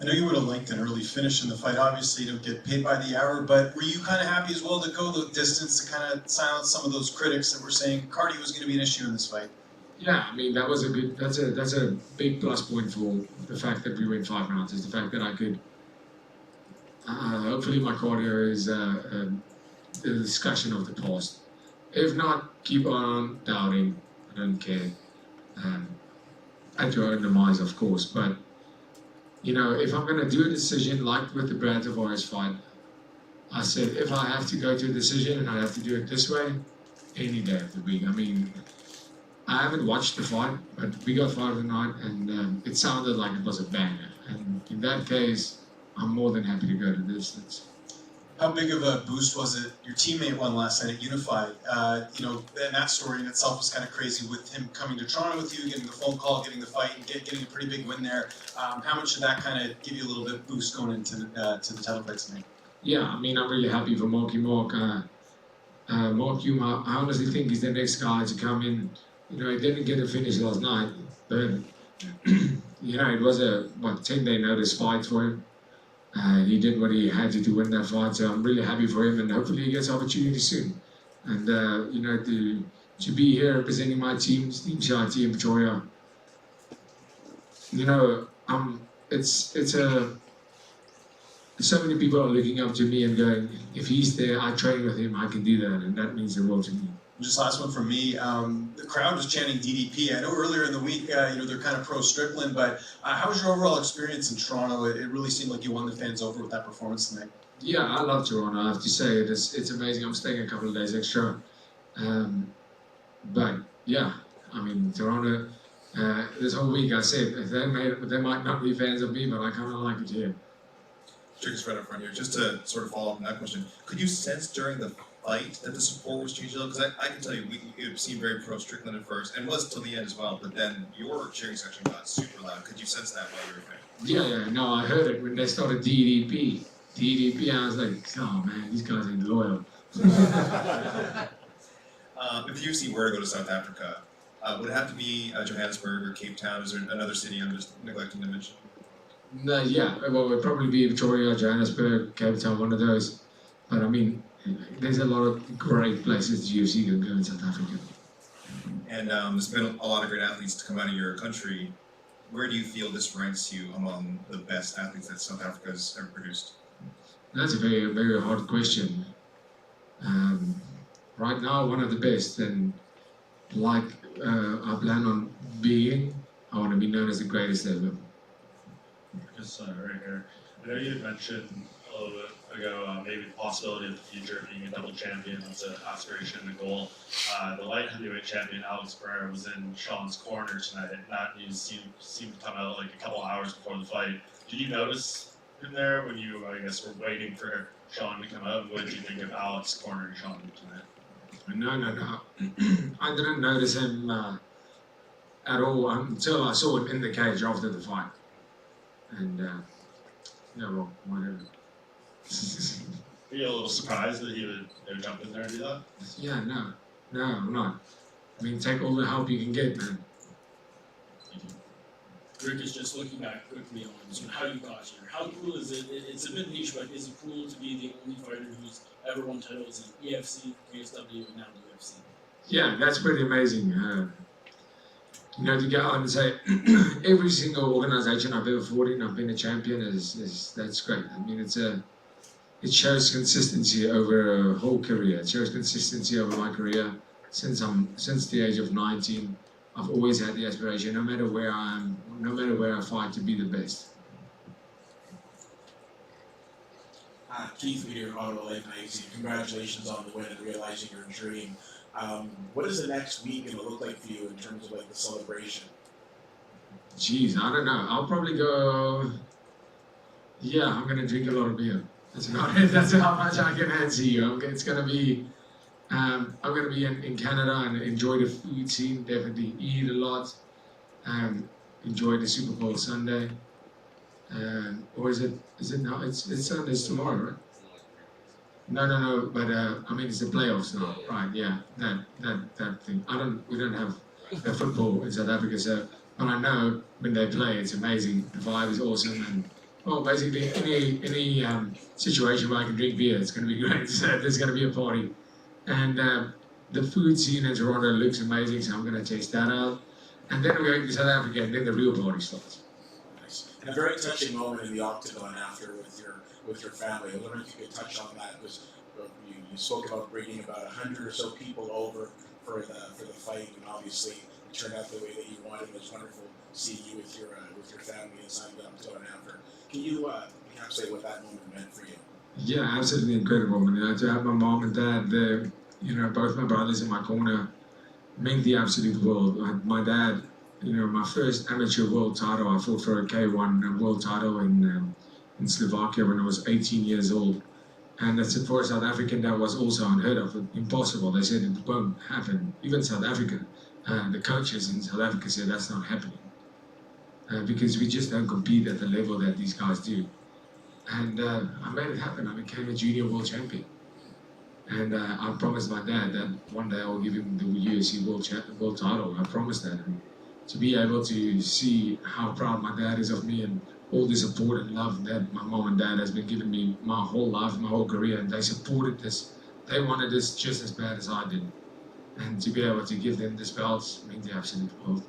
I know you would have liked an early finish in the fight. Obviously, you don't get paid by the hour, but were you kind of happy as well to go the distance to kind of silence some of those critics that were saying cardio was going to be an issue in this fight? Yeah, I mean, that's a big plus point for the fact that we went 5 rounds, is the fact that I could, hopefully my cardio is a discussion of the past. If not, keep on doubting, I don't care. At your own demise, of course, but you know, if I'm going to do a decision like with the Brad Tavares fight, I said, if I have to go to a decision and I have to do it this way, any day of the week. I mean, I haven't watched the fight, but we got fight of the night, and it sounded like it was a banger. And in that case, I'm more than happy to go to the distance. How big of a boost was it? Your teammate won last night at Unified. You know, and that story in itself was kind of crazy with him coming to Toronto with you, getting the phone call, getting the fight, and getting a pretty big win there. How much did that kind of give you a little bit of boost going into to the title fight tonight? Yeah, I mean, I'm really happy for Marky Mark. Mark Hume, I honestly think he's the next guy to come in. You know, he didn't get a finish last night, but you know, it was a 10-day notice fight for him. He did what he had to do win that fight, so I'm really happy for him, and hopefully he gets opportunity soon. And you know, to be here representing my team, Team Shy, Team Victoria, you know, so many people are looking up to me and going, if he's there, I train with him, I can do that, and that means the world to me. Just last one from me. The crowd was chanting DDP. I know earlier in the week, you know, they're kind of pro Strickland, but how was your overall experience in Toronto? It really seemed like you won the fans over with that performance tonight. Yeah, I love Toronto. I have to say it's amazing. I'm staying a couple of days extra, but yeah, I mean Toronto. This whole week I said they might not be fans of me, but I kind of like it here. Triggers right up front here. Just to sort of follow up on that question, could you sense during the fight that the support was changing a little? Because I can tell you, it seemed very pro Strickland at first, and was till the end as well. But then your cheering section got super loud. Could you sense that while you were fighting? Yeah, no, I heard it when they started DDP. I was like, oh man, these guys ain't loyal. If the UFC were to go to South Africa, would it have to be Johannesburg or Cape Town? Is there another city I'm just neglecting to mention? No, yeah, well, it would probably be Victoria, Johannesburg, Cape Town, one of those. But I mean, there's a lot of great places the UFC can go in South Africa. And there's been a lot of great athletes to come out of your country. Where do you feel this ranks you among the best athletes that South Africa's ever produced? That's a very, very hard question. Right now, one of the best, and like I plan on being, I want to be known as the greatest ever. Just right here. I know you had mentioned a little bit ago, maybe the possibility of the future of being a double champion was an aspiration and a goal. The light heavyweight champion Alex Pereira was in Sean's corner tonight, and that news seemed to come out like a couple hours before the fight. Did you notice him there when you, I guess, were waiting for Sean to come out? What did you think of Alex cornering Sean tonight? No. I didn't notice him at all until I saw him in the cage after the fight. And, yeah, well, whatever. Were you a little surprised that they would jump in there and do that? Yeah, no, I'm not. I mean, take all the help you can get, man. Rick is just looking back quickly on sort of how you got here. How cool is it? It's a bit niche, but is it cool to be the only fighter who's ever won titles in EFC, KSW, and now UFC? Yeah, that's pretty amazing. You know, to go out and say every single organization I've ever fought in, I've been a champion is that's great. I mean, it shows consistency over a whole career. It shows consistency over my career since the age of 19. I've always had the aspiration, no matter where I am, no matter where I fight, to be the best. Keith Weeder, Ottawa Life Magazine. Congratulations on the win and realizing your dream. What is the next week going to look like for you in terms of like the celebration? Jeez, I don't know. I'll probably go. Yeah, I'm gonna drink a lot of beer. That's about it. That's how much I can answer you. It's gonna be. I'm gonna be in Canada and enjoy the food scene. Definitely eat a lot. Enjoy the Super Bowl Sunday. Or is it now? It's Sunday's tomorrow, right? No. But I mean, it's the playoffs now, right? Yeah, that thing. We don't have football in South Africa, so. But I know when they play, it's amazing. The vibe is awesome, and well, basically any situation where I can drink beer, it's going to be great. So there's going to be a party, and the food scene in Toronto looks amazing. So I'm going to test that out, and then we're going to South Africa, and then the real party starts. Nice. And a very touching moment in the octagon after with your family. I wonder if you could touch on that. Was you spoke about bringing about 100 or so people over for the fight, and obviously. Turned out the way that you wanted. It was wonderful seeing you with your family inside the octagon after. Can you encapsulate what that moment meant for you? Yeah, absolutely incredible. I mean, to have my mom and dad there, you know, both my brothers in my corner, meant the absolute world. My dad, you know, my first amateur world title, I fought for a K1 world title in Slovakia when I was 18 years old. And that's for a South African that was also unheard of, impossible. They said it won't happen. Even South Africa. The coaches in South Africa said that's not happening because we just don't compete at the level that these guys do. And I made it happen. I became a junior world champion. And I promised my dad that one day I will give him the UFC world title. I promised that. And to be able to see how proud my dad is of me and all the support and love that my mom and dad has been giving me my whole life, my whole career, and they supported this. They wanted this just as bad as I did. And to be able to give them this belt means the absolute world.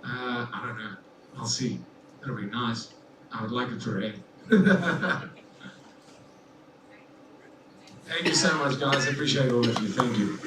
I don't know. I'll see. That'll be nice. I would like a parade. Thank you so much, guys. I appreciate all of you. Thank you.